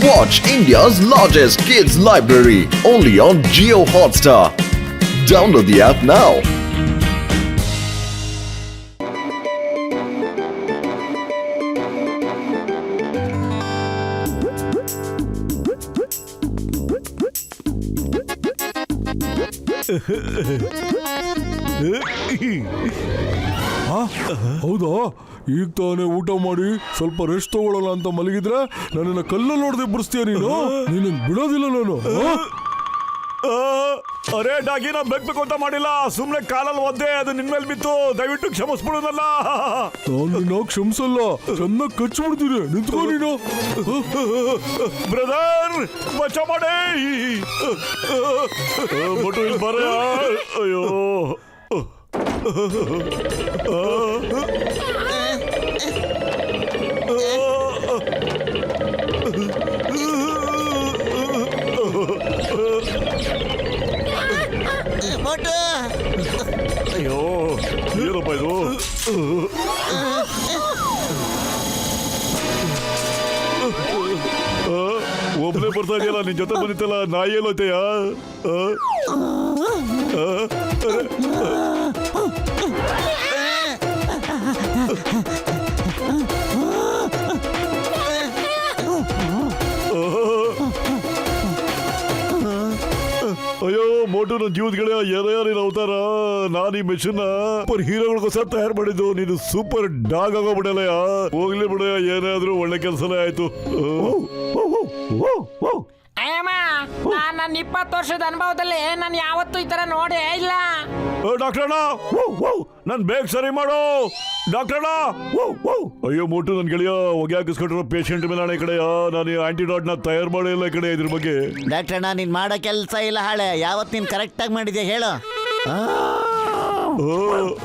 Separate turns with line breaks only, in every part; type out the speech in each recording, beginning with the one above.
Watch India's largest kids library only on Jio Hotstar. Download the app now.
ಹೌದಾ? ಈಗ ತಾನೇ ಊಟ ಮಾಡಿ ಸ್ವಲ್ಪ ರೆಸ್ಟ್ ತಗೊಳ್ಳೋಣ ಅಂತ ಮಲಗಿದ್ರೆ ನನ್ನನ್ನ ಕಲ್ಲಲ್ಲಿ ನೋಡದೆ ಬಿಡಿಸ್ತೀಯ ನೀನು. ನಿನ್ನ ಬಿಡೋದಿಲ್ಲ ನಾನು.
ಅರೆ ಡಾಗಿ ನಾ ಬೆಕ್ಬೇಕು ಅಂತ ಮಾಡಿಲ್ಲ, ಸುಮ್ನೆ ಕಾಲಲ್ಲಿ ಒದ್ದೆ, ಅದು ನಿನ್ಮೇಲೆ ಬಿತ್ತು, ದಯವಿಟ್ಟು ಕ್ಷಮಿಸ್ಬಿಡೋದಲ್ಲ.
ನಾನು ನಿನ್ನ ಕ್ಷಮಿಸಲ್ಲ, ಚೆನ್ನಾಗಿ ಕಚ್ಚಿಬಿಡ್ತೀನಿ. ನಿಂತ್ಕೋ ನೀನು.
ಬ್ರದರ್ ಬಚಾವ್ ಮಾಡಿ. ಬಟ್ಟು ಇಲ್ಲಿ ಬರ. ಅಯ್ಯೋ ಅಯ್ಯೋ ಏನಪ್ಪ ಇದು? ಒಬ್ಬನೇ ಬರ್ತಾ ಇದೆಯಲ್ಲ, ನಿನ್ ಜೊತೆ ಬಂದಿತ್ತಲ್ಲ ನಾಯಿ ಎಲ್ಲೋತೆಯ? ಅಯ್ಯೋ ಮೋಟು, ನನ್ನ ಜೀವದ ಗೆಳೆಯ, ಯಾರ್ಯಾರು ನೀನು ಅವತಾರ. ನಾನು ಈ ಮೆಷಿನ್ ಸೂಪರ್ ಹೀರೋಗಳಿಗೋಸ್ಕರ ತಯಾರು ಮಾಡಿದ್ದು. ನೀನು ಸೂಪರ್ ಡಾಗ್ ಆಗೋಗ್ಬಿಡಲಯ್ಯ. ಹೋಗ್ಲಿ ಬಿಡಯ್ಯ, ಏನಾದ್ರೂ ಒಳ್ಳೆ ಕೆಲಸನೇ ಆಯ್ತು.
ನನ್ನ 20 ವರ್ಷದ ಅನುಭವದಲ್ಲಿ ನಾನು ಯಾವತ್ತೂ ಈ ತರ ನೋಡೇ ಇಲ್ಲ.
ಡಾಕ್ಟರ್ಣ, ನನ್ ಬೇಗ ಸರಿ ಮಾಡು ಡಾಕ್ಟರ್ಣ. ಅಯ್ಯೋ ಮೋಟು, ನನ್ ಗೆಳೆಯ ಹೊಗೆ ಹಾಕಿಸ್ಕೊಟ್ಟಿರೋ ಪೇಷಂಟ್ ಮೇಲೆ ಈ ಕಡೆಯ ನಾನು ಆಂಟಿಡಾಟ್ ನ ತಯಾರು ಮಾಡಿಲ್ಲ ಈ ಕಡೆ. ಇದ್ರ ಬಗ್ಗೆ
ಡಾಕ್ಟರ್ಣ್ಣ, ನೀನ್ ಮಾಡೋ ಕೆಲಸ ಇಲ್ಲ ಹಾಳೆ. ಯಾವತ್ ನೀನ್ ಕರೆಕ್ಟ್ ಆಗಿ ಮಾಡಿದ್ಯಾ ಹೇಳು.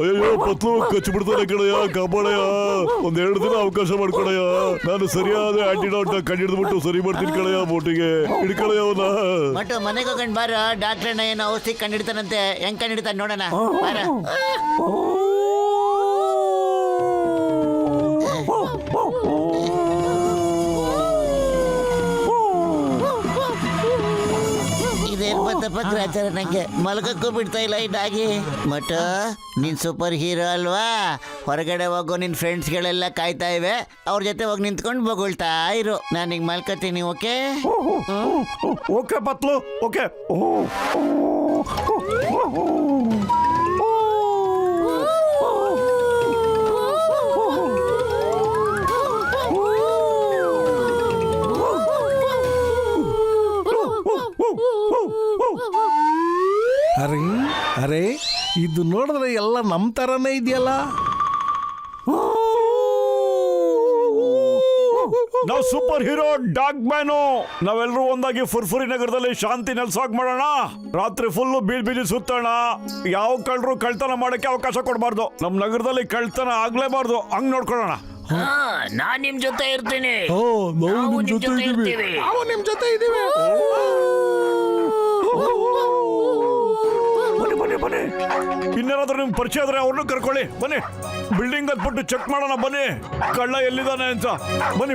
ಅಯ್ಯೋ ಪತ್ಲು ಕಚ್ಚಿಬಿಡ್ತಾನೆ ಕಡೆಯ, ಕಾಪಾಡಯ್ಯ. 1-2 ದಿನ ಅವಕಾಶ ಮಾಡ್ಕೊಡಯ್ಯ. ನಾನು ಸರಿಯಾದ ಆಂಟಿಡಾಟ್ ನ ಕಂಡಿಡ್ದ್ಬಿಟ್ಟು ಸರಿ ಮಾಡ್ತೀನಿ ಕಡೆಯ. ಮೋಟಿಗೆ ಹಿಡ್ಕಳಯ್ಯ ಅವನ.
ಮಟ್ಟು ಮನೆಗೆ ಹೋಗೊಂಡ್ ಬಾರ. ಡಾಕ್ಟರ್ಣ್ಣ ಏನೋ ಔಷಧಿ ಕಂಡಿಡ್ತಾನಂತೆ. ಹೆಂಗ್ ಕಂಡಿಡ್ತಾನೆ ನೋಡೋಣ ಬಾರ. ಗ್ರಾಚಾರ ನಂಗೆ ಮಲಗಕ್ಕೂ ಬಿಡ್ತಾ ಇಲ್ಲ ಈ ಡಾಗಿ. ಮಟ ನೀನ್ ಸೂಪರ್ ಹೀರೋ ಅಲ್ವಾ? ಹೊರಗಡೆ ಹೋಗೋ ನಿನ್ ಫ್ರೆಂಡ್ಸ್ಗಳೆಲ್ಲ ಕಾಯ್ತಾ ಇವೆ, ಅವ್ರ ಜೊತೆ ಹೋಗಿ ನಿಂತ್ಕೊಂಡು ಬೊಗಳ್ತಾ ಇರು. ನಾನು ಈಗ ಮಲ್ಕತ್ತೀನಿ. Okay
okay Patlu, okay.
ಅರೆ ಅರೆ, ಇದು ನೋಡಿದ್ರೆ ಎಲ್ಲ ನಮ್ಮ ತರನೇ ಇದೆಯಲ್ಲ.
ನಾವು ಸೂಪರ್ ಹೀರೋ ಡಾಗ್ ಮ್ಯಾನು. ನಾವೆಲ್ಲರೂ ಒಂದಾಗಿ ಫುರ್ಫುರಿ ನಗರದಲ್ಲಿ ಶಾಂತಿ ನೆಲೆಸಾಗ್ ಮಾಡೋಣ. ರಾತ್ರಿ ಫುಲ್ಲು ಬೀದಿ ಸುತ್ತೋಣ. ಯಾವ ಕಳ್ಳರು ಕಳ್ತನ ಮಾಡಕ್ಕೆ ಅವಕಾಶ ಕೊಡಬಾರ್ದು. ನಮ್ ನಗರದಲ್ಲಿ ಕಳ್ತನ ಆಗ್ಲೇಬಾರ್ದು. ಹಂಗ್ ನೋಡ್ಕೊಳ್ಳೋಣ.
ನಾನ್ ನಿಮ್ ಜೊತೆ ಇರ್ತೀನಿ.
ನಾವು ನಿಮ್ ಜೊತೆ ಇದ್ದೀವಿ. ನಾವು ನಿಮ್ ಜೊತೆ ಇದ್ದೀವಿ.
ಬನ್ನಿ, ಇನ್ನೇನಾದ್ರೂ ನಿಮ್ಗೆ ಪರಿಚಯ ಆದ್ರೆ ಅವ್ರನ್ನೂ ಕರ್ಕೊಳ್ಳಿ. ಬನ್ನಿ, ಬಿಲ್ಡಿಂಗ್ ಹತ್ಬಿಟ್ಟು ಚೆಕ್ ಮಾಡೋಣ. ಬನ್ನಿ, ಕಳ್ಳ ಎಲ್ಲಿದ್ದಾನೆ ಅಂತ. ಬನ್ನಿ.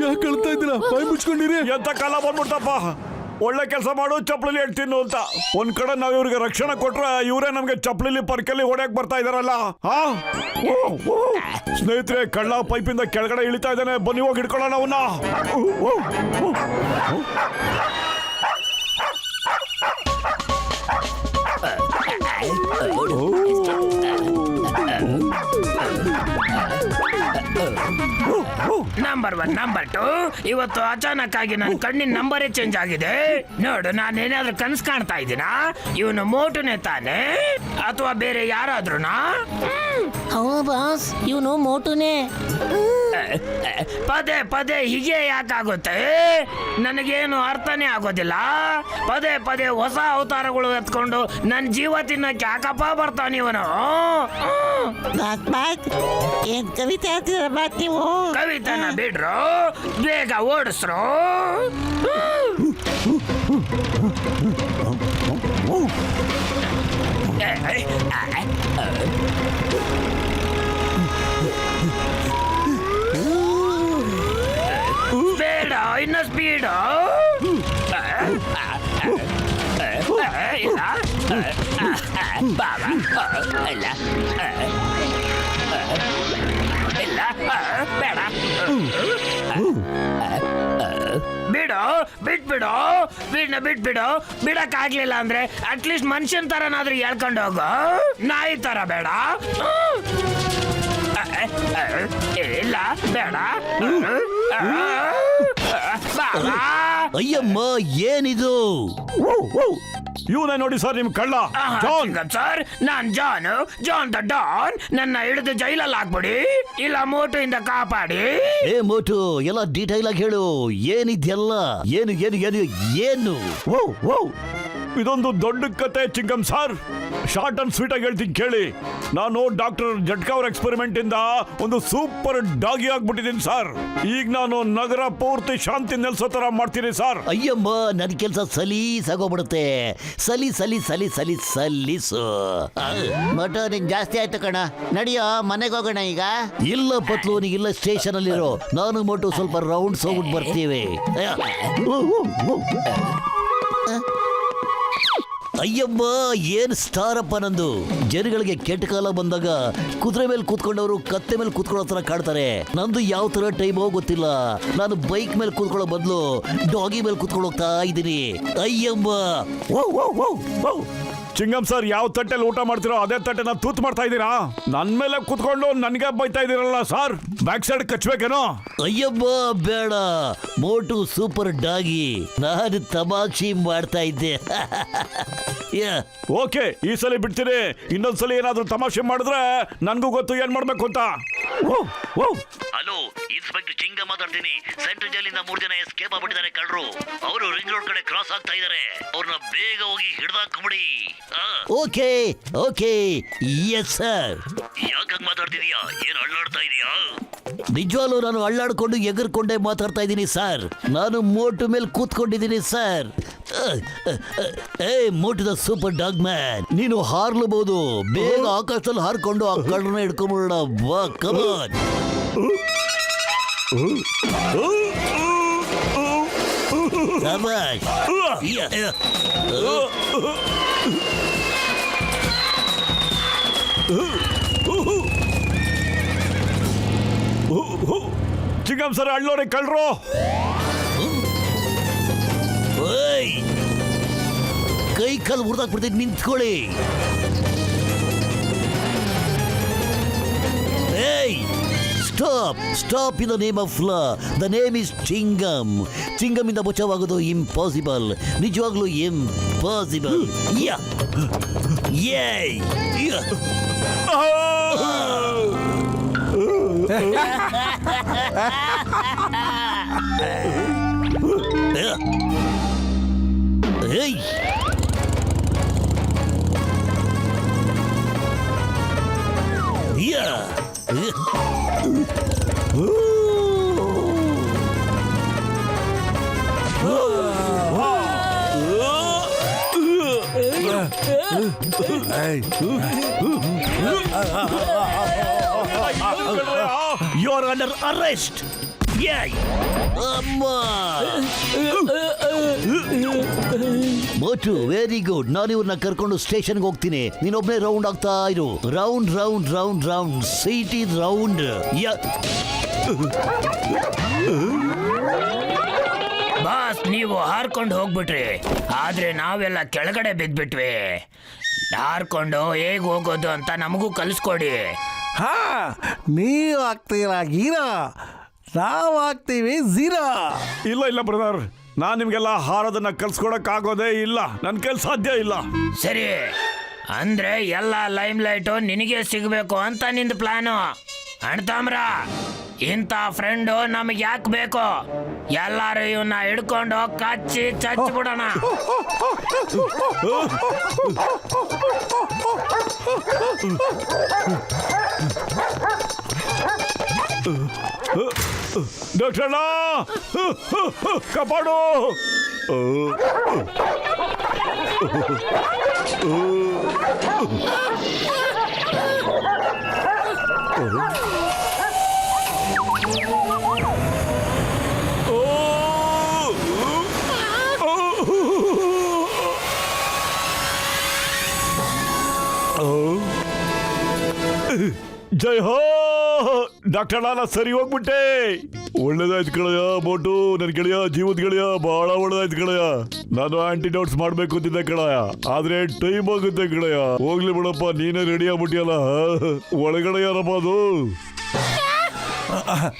ಯಾಕೆ ಕಳ್ತಾ ಇದ್ದೀರಾ? ಬಾಯಿ ಮುಚ್ಕೊಂಡಿರಿ.
ಎಂತ ಕಾಲ ಬಂದ್ಬಿಡ್ತಪ್ಪ. ಒಳ್ಳೆ ಕೆಲಸ ಮಾಡು, ಚಪ್ಪಲಿ ಹೇಳ್ತೀನಿ ಅಂತ. ಒಂದ್ ಕಡೆ ನಾವ್ ಇವ್ರಿಗೆ ರಕ್ಷಣೆ ಕೊಟ್ರೆ ಇವರೇ ನಮ್ಗೆ ಚಪ್ಪಲಿ ಪರ್ಕಲ್ಲಿ ಹೊಡ್ಯಕ್ ಬರ್ತಾ ಇದಾರಲ್ಲ. ಸ್ನೇಹಿತರೆ, ಕಳ್ಳ ಪೈಪಿಂದ ಕೆಳಗಡೆ ಇಳಿತಾ ಇದ್ದಾನೆ. ಬನ್ನಿ ಹೋಗಿ ಹಿಡ್ಕೊಳ್ಳೋಣ ಅವನ್ನ.
ನಂಬರ್ 1 ನಂಬರ್ 2 ಇವತ್ತು ಅಚಾನಕ್ ಆಗಿ ನನ್ನ ಕಣ್ಣಿನ ನಂಬರೇ ಚೇಂಜ್ ಆಗಿದೆ. ನೋಡು, ನಾನೇನಾದ್ರೂ ಕನ್ಸ್ ಕಾಣ್ತಾ ಇದ್ದೀನಾ? ಇವನು ಮೋಟುನೇ ತಾನೆ ಅಥವಾ ಬೇರೆ ಯಾರಾದ್ರೂನಾ? ಬಾಸ್, ಇವನು ಮೋಟುನೇ. ಪದೇ ಪದೇ ಹೀಗೆ ಯಾಕಾಗುತ್ತೆ? ನನಗೇನು ಅರ್ಥನೇ ಆಗೋದಿಲ್ಲ. ಪದೇ ಪದೇ ಹೊಸ ಅವತಾರಗಳು ಎತ್ಕೊಂಡು ನನ್ನ ಜೀವ ತಿನ್ನಕ್ಕೆ ಯಾಕಪ್ಪ ಬರ್ತಾನೆ ಇವನು?
ಏನ್ ಕವಿತೆ ಹೇಳ್ತೀರ ಬಾತ್ ನೀವು?
ಕವಿತನ ಬಿಡ್ರು, ಬೇಗ ಓಡಿಸ್ರು. ಬೇಡ ಇನ್ನ ಸ್ಪೀಡ್ ಇಲ್ಲ ಬಾಬಾ ಇಲ್ಲ ಇಲ್ಲ ಬೇಡ ಬಿಡು ಬಿಟ್ಬಿಡು ಬಿಟ್ಬಿಡು ಬಿಡಕ್ಕಾಗ್ಲಿಲ್ಲ ಅಂದ್ರೆ ಅಟ್ಲೀಸ್ಟ್ ಮನುಷ್ಯನ್ ತರನಾದ್ರೂ ಹೇಳ್ಕೊಂಡು ಹೋಗು ನಾಯಿ ತರ ಬೇಡ ಇಲ್ಲ ಬೇಡ ಬಾಬಾ
ಅಯ್ಯಮ್ಮ ಏನಿದು?
ಇವನೇ ನೋಡಿ ಸರ್ ನಿಮ್ ಕಳ್ಳ ಜಾನ್.
ಸರ್ ನಾನ್ ಜಾನ್ ದ ಡಾನ್. ನನ್ನ ಹಿಡಿದು ಜೈಲಲ್ಲಿ ಹಾಕ್ಬಿಡಿ ಇಲ್ಲ ಮೋಟು ಇಂದ ಕಾಪಾಡಿ.
ಏ ಮೋಟು ಎಲ್ಲ ಡೀಟೈಲ್ ಆಗಿ ಹೇಳು, ಏನಿದೆಲ್ಲ? ಏನು ಏನು ಏನು ಏನು?
ಇದೊಂದು ದೊಡ್ಡ ಕತೆ Chingam sir. Short and sweet ಆಗಿ ಹೇಳ್ತೀನಿ ಕೇಳಿ. ನಾನು ಡಾಕ್ಟರ್ ಜಟ್ಕಾ ಅವ್ರ ಎಕ್ಸ್ಪೆರಿಮೆಂಟ್ ಇಂದ ಒಂದು ಸೂಪರ್ ಡಾಗಿ ಆಗ್ಬಿಟ್ಟಿದ್ದೀನಿ ಸರ್. ಈಗ ನಾನು ನಗರ ಪೂರ್ತಿ ಶಾಂತಿ ನೆಲೆಸೋ ತರ ಮಾಡ್ತೀನಿ ಸರ್.
ಅಯ್ಯಮ್ಮ ನನ್ ಕೆಲ್ಸ ಸಲೀಸ್ ಆಗೋಗ್ಬಿಡುತ್ತೆ. ಸಲೀಸು.
ಮೋಟು ನಿನ್ ಜಾಸ್ತಿ ಆಯ್ತು ಕಣ, ನಡಿಯೋ ಮನೆಗೆ ಹೋಗೋಣ ಈಗ.
ಇಲ್ಲ ಪತ್ಲು, ನೀ ಇಲ್ಲ ಸ್ಟೇಷನ್ ಅಲ್ಲಿರೋ. ನಾನು ಮೋಟು ಸ್ವಲ್ಪ ರೌಂಡ್ಸ್ ಹೋಗ್ಬಿಟ್ಟು ಬರ್ತೀವಿ. ಅಯ್ಯಮ್ಮ ಏನ್ ಸ್ಟಾರಪ್ಪ ನಂದು. ಜನಗಳಿಗೆ ಕೆಟ್ಟ ಕಾಲ ಬಂದಾಗ ಕುದುರೆ ಮೇಲೆ ಕೂತ್ಕೊಂಡವರು ಕತ್ತೆ ಮೇಲೆ ಕೂತ್ಕೊಳ್ಳೋ ತರ ಕಾಡ್ತಾರೆ. ನಂದು ಯಾವ ತರ ಟೈಮೋ ಗೊತ್ತಿಲ್ಲ. ನಾನು ಬೈಕ್ ಮೇಲೆ ಕೂತ್ಕೊಳ್ಳೋ ಬದಲು ಡಾಗಿ ಮೇಲೆ ಕೂತ್ಕೊಂಡು ಹೋಗ್ತಾ ಇದ್ದೀನಿ. ಅಯ್ಯಮ್ಮ
ಚಿಂಗಂ ಸರ್, ಯಾವ ತಟ್ಟೆಲಿ ಊಟ ಮಾಡ್ತಿರೋ ಅದೇ ತಟ್ಟೆನ ತೂತ್ ಮಾಡ್ತಾ ಇದ್ದೀರಾ? ನನ್ ಮೇಲೆ ಕುತ್ಕೊಂಡು ನನ್ಗೆ ಬೈತಾ ಇದೀರಲ್ಲ ಸರ್. ಬ್ಯಾಕ್ ಸೈಡ್ ಕಚ್ಬೇಕೇನೋ?
ಅಯ್ಯಮ್ಮ ಬೇಡ, ಮೋಟು ಸೂಪರ್ ಡಾಗಿ. ನಾನು ತಮಾಷೆ ಮಾಡ್ತಾ ಇದ್ದೆ.
ಓಕೆ, ಈ ಸಲ ಬಿಡ್ತೀನಿ. ಇನ್ನೊಂದ್ಸಲ ಏನಾದ್ರೂ ತಮಾಷೆ ಮಾಡಿದ್ರೆ ನನ್ಗೂ ಗೊತ್ತು ಏನ್ ಮಾಡ್ಬೇಕು ಅಂತ.
ಹಲೋ, ಇನ್ಸ್ಪೆಕ್ಟರ್ ಚಿಂಗ ಮಾತಾಡ್ತೀನಿ. ಸೆಂಟ್ರಲ್ ಜೈಲಿಂದ 3 ಜನ ಎಸ್ಕೇಪ್ ಆಗ್ಬಿಟ್ಟಿದ್ದಾರೆ ಕಳ್ರು. ಅವರು ರಿಂಗ್ ರೋಡ್ ಕಡೆ ಕ್ರಾಸ್ ಆಗ್ತಾ ಇದ್ದಾರೆ. ಅವ್ರನ್ನ ಬೇಗ ಹೋಗಿ ಹಿಡ್ದಾಕ್ಬಿಡಿ. Okay yes sir. ಯಾಕಾಗ್ ಮಾತಾಡ್ತಿದೀಯಾ? ಏನ್ ಅಳ್ಳಾಡ್ತಾ ಇದೀಯಾ? ನಿಜವಾಗ್ಲೂ ನಾನು ಅಳ್ಳಾಡ್ಕೊಂಡು ಎಗರ್ಕೊಂಡೇ ಮಾತಾಡ್ತಾ ಇದ್ದೀನಿ ಸರ್. ನಾನು ಮೋಟು ಮೇಲೆ ಕೂತ್ಕೊಂಡಿದ್ದೀನಿ ಸರ್. ಏ ಮೋಟು ದ ಸೂಪರ್ ಡಾಗ್ ಮ್ಯಾನ್, ನೀನು ಹಾರ್ಲಬಹುದು. ಬೇಗ ಆಕಾಶದಲ್ಲಿ ಹಾರ್ಕೊಂಡು ಆ ಕಳ್ಳರನ್ನ ಹಿಡ್ಕೊಂಡ್ಬಿಡೋಣ. ಬಾ ಕಮಾನ್. ಶಬಾಷ್.
ಚಿಂಗಂ ಸರ್, ಅಳ್ಳೋರೆ ಕಳ್ರು.
ಕೈ ಕಾಲು ಮುರಿದಾಕ್ಬಿಡ್ತೀನಿ, ನಿಂತ್ಕೊಳ್ಳಿ. ಏಯ್ stop in the name of law. The name is Chingam. Chingam ಇಂದ ಬಚಾವಾಗೋದು ಇಂಪಾಸಿಬಲ್, ನಿಜವಾಗ್ಲೂ impossible. You are under arrest. Motu, very good. ನಾನು ಇವ್ರನ್ನ ಕರ್ಕೊಂಡು ಸ್ಟೇಷನ್ಗೆ ಹೋಗ್ತೀನಿ. ನೀನೊಬ್ಬನೇ ರೌಂಡ್ ಆಗ್ತಾ ಇರು. Round city round.
ಬಾಸ್, ನೀವು ಹಾರ್ಕೊಂಡು ಹೋಗ್ಬಿಟ್ರಿ, ಆದ್ರೆ ನಾವೆಲ್ಲ ಕೆಳಗಡೆ ಬಿದ್ಬಿಟ್ವಿ. ಹಾರ್ಕೊಂಡು ಹೇಗ್ ಹೋಗೋದು ಅಂತ ನಮಗೂ ಕಲಿಸ್ಕೊಡಿ.
ಹಾ, ನೀವು ಆಗ್ತೀರಾ ಗೀರಾ, ನಾವು ಆಗ್ತೀವಿ ಝೀರಾ.
ಇಲ್ಲ ಬ್ರದರ್, ನಾನ್ ನಿಮ್ಗೆಲ್ಲ ಹಾರೋದನ್ನ ಕಲ್ಸ್ಕೊಡಕ್ ಆಗೋದೇ ಇಲ್ಲ. ನನ್ ಕೈಲಿ ಸಾಧ್ಯ ಇಲ್ಲ.
ಸರಿ, ಅಂದ್ರೆ ಎಲ್ಲ ಲೈಮ್ ಲೈಟು ನಿನಗೆ ಸಿಗ್ಬೇಕು ಅಂತ ನಿಂದ ಪ್ಲಾನು. ಅಣ್ತಾಮ್ರ, ಇಂಥ ಫ್ರೆಂಡು ನಮಗೆ ಯಾಕೆ ಬೇಕು? ಎಲ್ಲಾರು ಇವನ್ನ ಹಿಡ್ಕೊಂಡು ಕಚ್ಚಿ ಚಚ್ಚಿಬಿಡೋಣ.
ಡಾಕ್ಟರ್ ಅಣ್ಣ ಕಾಪಾಡು. ಜೈ ಹೋ ಡಾಕ್ಟರ್ ನಾನು ಸರಿ ಹೋಗ್ಬಿಟ್ಟೆ. ಒಳ್ಳೇದಾಯ್ತು ಕಳೆಯ ಬೋಟು, ನನ್ ಗೆಳೆಯ ಜೀವದ ಗೆಳೆಯ ಬಹಳ ಒಳ್ಳೇದಾಯ್ತು ಕಳೆಯ. ನಾನು ಆಂಟಿಡೋಟ್ಸ್ ಮಾಡ್ಬೇಕು ಅಂತಿದ್ದೆ ಕಳೆಯ, ಆದ್ರೆ ಟೈಮ್ ಆಗುತ್ತೆ ಕಳೆಯ. ಹೋಗ್ಲಿ ಬಿಡಪ್ಪ, ನೀನೇ ರೆಡಿ ಆಗ್ಬಿಟ್ಟಿಯಲ್ಲ. ಒಳಗಡೆ ಯಾರಪ್ಪ ಅದು?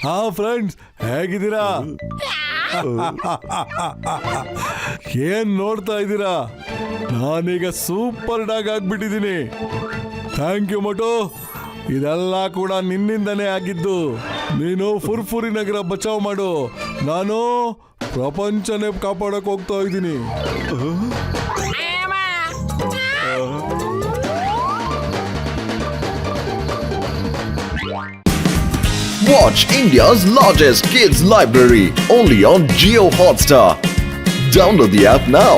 ಹಾ ಫ್ರೆಂಡ್ಸ್, ಹೇಗಿದ್ದೀರಾ? ಏನ್ ನೋಡ್ತಾ ಇದ್ದೀರಾ? ನಾನೀಗ ಸೂಪರ್ ಡಾಗ್ ಆಗ್ಬಿಟ್ಟಿದ್ದೀನಿ. Thank you Motu. ಇದೆಲ್ಲ ಕೂಡ ನಿನ್ನಿಂದನೇ ಆಗಿದ್ದು. ನೀನು ಫುರ್ಫುರಿ ನಗರ ಬಚಾವ್ ಮಾಡು, ನಾನು ಪ್ರಪಂಚನೇ ಕಾಪಾಡಕ್ ಹೋಗ್ತಾ ಇದ್ದೀನಿ.
Watch India's largest kids library only on Geo Hotstar. Download the app now.